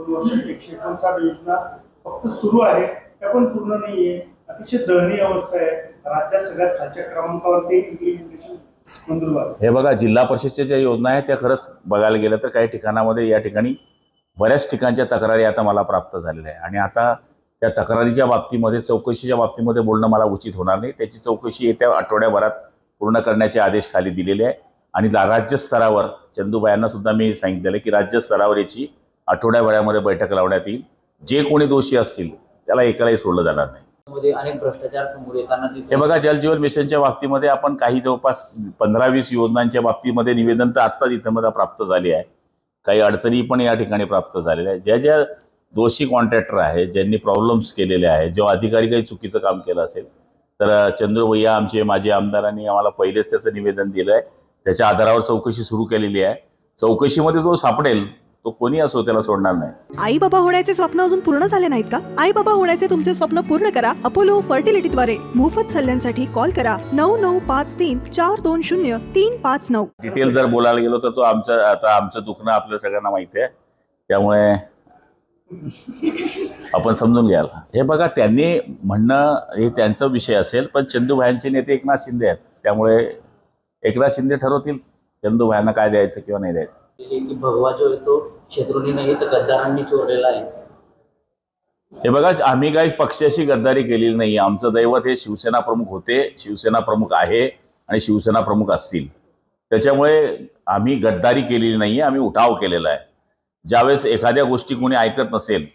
2 वर्षात 159 योजना फक्त सुरू आहे, त्या पण पूर्ण नाहीये. अतिशय दयनीय अवस्था आहे. राज्यात सगळ्यात खालच्या क्रमांकावरती इम्प्लिमेंटेशन मंजूर झालं. हे बघा, जिल्हा परिषदेच्या ज्या योजना आहेत त्या खरंच बघायला गेलं तर काही ठिकाणामध्ये या ठिकाणी बऱ्याच ठिकाणच्या तक्रारी आता मला प्राप्त झालेल्या आहे आणि आता त्या तक्रारीच्या बाबतीमध्ये चौकशीच्या बाबतीमध्ये बोलणं मला उचित होणार नाही. त्याची चौकशी येत्या आठवड्याभरात पूर्ण करण्याचे आदेश खाली दिलेले आहे आणि राज्य स्तरावर चंदूबायांना सुद्धा मी सांगितलेलं आहे की राज्य स्तरावर याची आठवड्याभरामध्ये बैठक लावण्यात येईल. जे कोणी दोषी असतील त्याला एकालाही सोडलं जाणार नाही. अनेक भ्रष्टाचार समोर येताना हे बघा, जल जीवन मिशनच्या बाबतीमध्ये आपण काही जवळपास 15-20 योजनांच्या बाबतीमध्ये निवेदन तर आत्ताच इथं मला प्राप्त झाले आहे. काही अडचणी पण या ठिकाणी प्राप्त झालेल्या आहेत. ज्या ज्या दोषी कॉन्ट्रॅक्टर आहेत, ज्यांनी प्रॉब्लेम्स केलेले आहेत, जो अधिकारी काही चुकीचं काम केलं असेल तर चंद्रभैया आमचे माजी आमदारांनी आम्हाला पहिलेच त्याचं निवेदन दिलं आहे. त्याच्या आधारावर चौकशी सुरू केलेली आहे. चौकशीमध्ये जो सापडेल तो कोणी असो त्याला सोडणार नाही. आई बाबा होण्याचे स्वप्न अजून पूर्ण झाले नाहीत का? आई बाबा होण्याचे तुमचे स्वप्न पूर्ण करा अपोलो फर्टिलिटीद्वारे. मोफत सल्ल्यांसाठी कॉल करा 9953420359. डिटेल जर बोलायला गेलो तर तो आमचं दुखणं आपल्या सगळ्यांना माहिती आहे, त्यामुळे आपण समजून घ्याल. हे बघा, त्यांनी म्हणणं हे त्यांचा विषय असेल, पण चंदूभायांचे नेते एकनाथ शिंदे आहेत, त्यामुळे एकनाथ शिंदे ठरवतील चंदूभायांना काय द्यायचं किंवा नाही द्यायचं. की भगवा जो आहे तो शत्रूंनी नाही तर गद्दारांनी चोरलेला आहे. हे बघा, आम्ही काही पक्षाशी गद्दारी केलेली नाही. आमचं दैवत हे शिवसेना प्रमुख होते, शिवसेना प्रमुख आहे आणि शिवसेना प्रमुख असतील. त्याच्यामुळे आम्ही गद्दारी केलेली नाही, आम्ही उठाव केलेला आहे. ज्यावेळेस एखाद्या गोष्टी कोणी ऐकत नसेल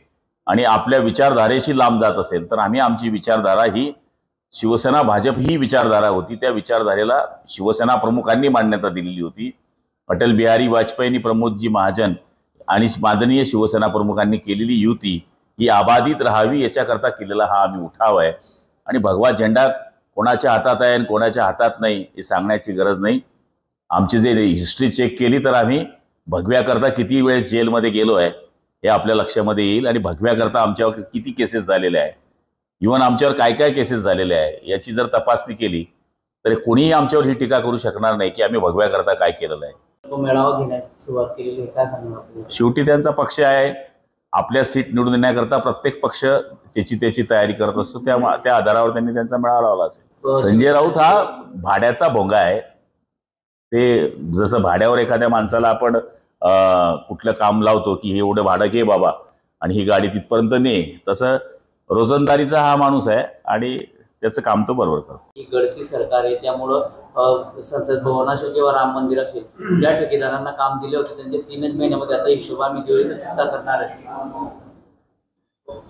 आणि आपल्या विचारधारेशी लांब जात असेल तर आम्ही आमची विचारधारा ही शिवसेना भाजप ही विचारधारा होती, त्या विचारधारेला शिवसेना प्रमुखांनी मान्यता दिलेली होती. अटल बिहारी वाजपेयींनी, प्रमोदजी महाजन आणि माननीय शिवसेना प्रमुखांनी केलेली युती ही अबाधित राहावी याच्याकरता केलेला हा आम्ही उठाव आहे. आणि भगवा झेंडा कोणाच्या हातात आहे आणि कोणाच्या हातात नाही हे सांगण्याची गरज नाही. आमची जे हिस्ट्री चेक केली तर आम्ही भगव्याकरता किती वेळेस जेलमध्ये गेलो आहे हे आपल्या लक्षामध्ये येईल आणि भगव्याकरता आमच्यावर किती केसेस झालेल्या आहे, इव्हन आमच्यावर काय काय केसेस झालेले आहे याची जर तपासणी केली तर कोणीही आमच्यावर ही टीका करू शकणार नाही की आम्ही भगव्याकरता काय केलेलं आहे. मेळावा घेण्यास सुरुवात केलेली आहे, काय सांगणार? शेवटी त्यांचा पक्ष आहे, आपल्या सीट निवडून देण्याकरता प्रत्येक पक्ष त्याची तयारी करत असतो, त्या आधारावर त्यांनी त्यांचा मेळावा लावला असेल. संजय राऊत हा भाड्याचा भोंगा आहे. ते जसं भाड्यावर एखाद्या माणसाला आपण कुठलं काम लावतो की हे एवढं भाडं घे बाबा आणि ही गाडी तिथपर्यंत ने, तसं रोजंदारीचा हा माणूस आहे आणि त्याचं काम तो बरोबर करतो. ही गळती सरकार आहे, त्यामुळं संसद भवन असेल किंवा राम मंदिर असेल, ज्या ठेकेदारांना काम दिले होते त्यांचे 3 महिन्यामध्ये आता हिशोबाने जो आहे तो चुकता करणार आहे.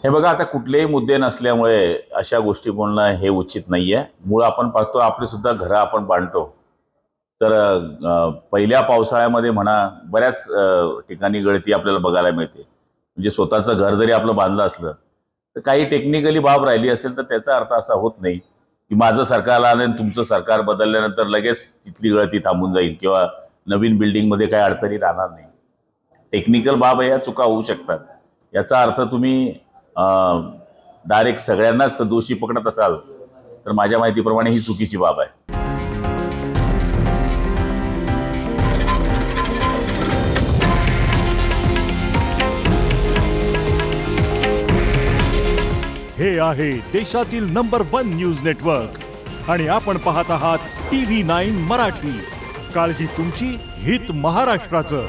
हे बघा, आता कुठलेही मुद्दे नसल्यामुळे अशा गोष्टी बोलणं हे उचित नाहीये. मूळ आपण पाहतो आपली सुद्धा घरं आपण बांधतो तर पहिल्या पावसाळ्यामध्ये म्हणा बऱ्याच ठिकाणी गळती आपल्याला बघायला मिळते. म्हणजे स्वतःचं घर जरी आपलं बांधलं असलं तर काही टेक्निकली बाब राहिली असेल तर त्याचा अर्थ असा होत नाही की माझं सरकार आलं आणि तुमचं सरकार बदलल्यानंतर लगेच तिथली गळती थांबून जाईल किंवा नवीन बिल्डिंगमध्ये काही अडचणी राहणार नाही. टेक्निकल बाब या चुका होऊ शकतात. याचा अर्थ तुम्ही डायरेक्ट सगळ्यांनाच दोषी पकडत असाल तर माझ्या माहितीप्रमाणे ही चुकीची बाब आहे. हे आहे देशातील नंबर 1 न्यूज नेटवर्क आणि आपण पाहत आहात TV9 मराठी. काळजी तुमची, हित महाराष्ट्राचं.